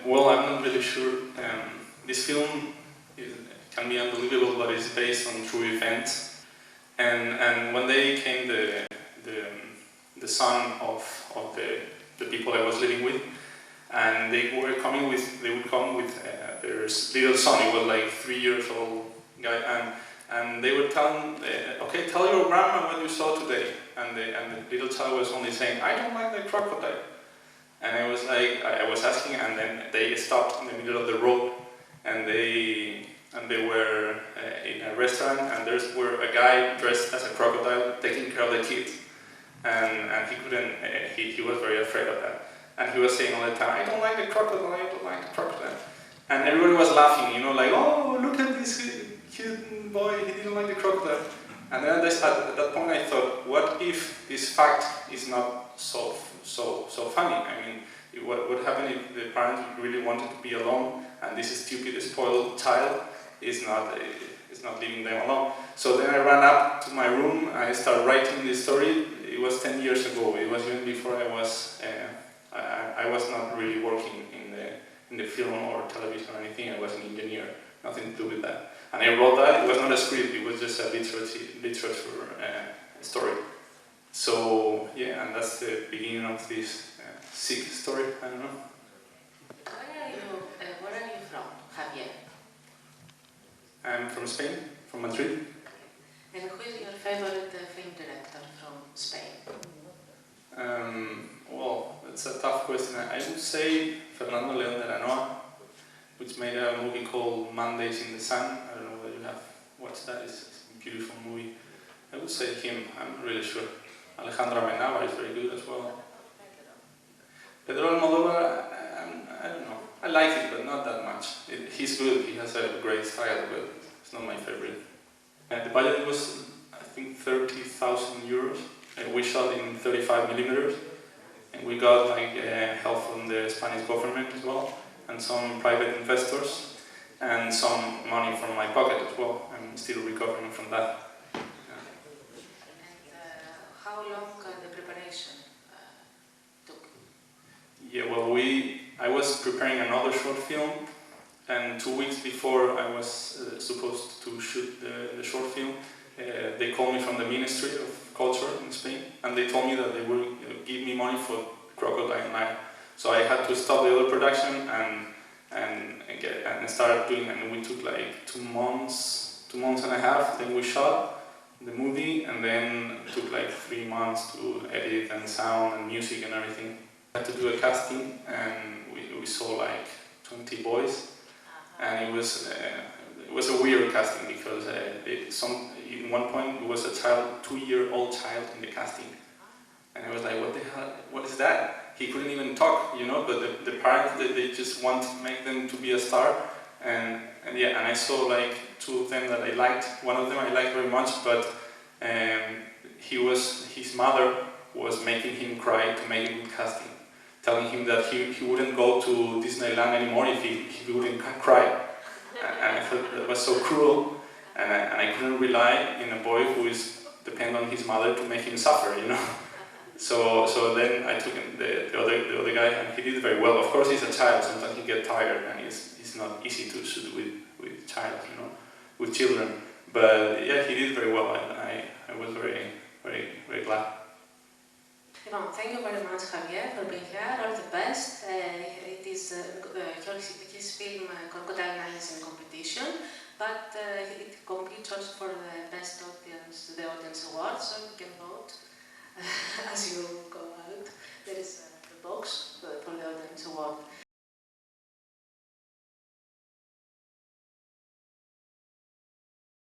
Well, I'm not really sure. This film can be unbelievable, but it's based on true events. And one day came the son of the people I was living with, and they would come with their little son. He was like 3 years old guy, and they were telling, okay, tell your grandma what you saw today. And the little child was only saying, I don't like the crocodile. And I was like, I was asking, and then they stopped in the middle of the road, and they were in a restaurant, and there were a guy dressed as a crocodile taking care of the kids, and he couldn't, he was very afraid of that, and he was saying all the time, I don't like the crocodile, I don't like the crocodile, and everybody was laughing, you know, like, oh, look at this cute boy, he didn't like the crocodile. And then at that point I thought, what if this fact is not so funny? I mean, what would happen if the parents really wanted to be alone, and this stupid, spoiled child is not leaving them alone? So then I ran up to my room, I started writing this story. It was 10 years ago. It was even before I was not really working in the film or television or anything. I was an engineer, nothing to do with that. And I wrote that. It was not a script. It was just a literature story. So yeah, and that's the beginning of this sick story. I don't know. Where are you from, Javier? I'm from Spain, from Madrid. And who is your favorite film director from Spain? Well, it's a tough question. I would say Fernando León de la Noa, which made a movie called Mondays in the Sun. I don't know whether you have watched that. It's a beautiful movie. I would say him. I'm not really sure. Alejandro Amenábar is very good as well. Pedro Almodóvar, I don't know. I like it, but not that much. He's good. He has a great style, but it's not my favorite. The budget was, I think, 30,000 euros. We shot in 35 millimeters, and we got like help from the Spanish government as well, and some private investors, and some money from my pocket as well. I'm still recovering from that. How long the preparation took? Yeah, well, I was preparing another short film, and 2 weeks before I was supposed to shoot the short film, they called me from the Ministry of Culture in Spain, and they told me that they would give me money for Crocodile Nile. So I had to stop the other production and start doing, and we took like 2 months and a half. Then we shot the movie, and then it took like 3 months to edit and sound and music and everything. I had to do a casting, and we saw like 20 boys, and it was a weird casting because in one point it was a 2-year-old child in the casting, and I was like, what the hell? What is that? He couldn't even talk, you know. But the parents, they just want to make them to be a star, and yeah, and I saw like 2 of them that I liked. One of them I liked very much, but his mother was making him cry to make a good casting, telling him that he wouldn't go to Disneyland anymore if he wouldn't cry. And I thought that was so cruel, and I couldn't rely in a boy who is dependent on his mother to make him suffer, you know. So then I took the other guy, and he did very well. Of course, he's a child. Sometimes he gets tired, and it's not easy to shoot with child, you know, with children. But yeah, he did very well, and I was very, very, very glad. Thank you very much, Javier, for being here. All the best. It is his film Crocodile Nile is in competition, but it competes also for the best audience, the Audience Award, so you can vote as you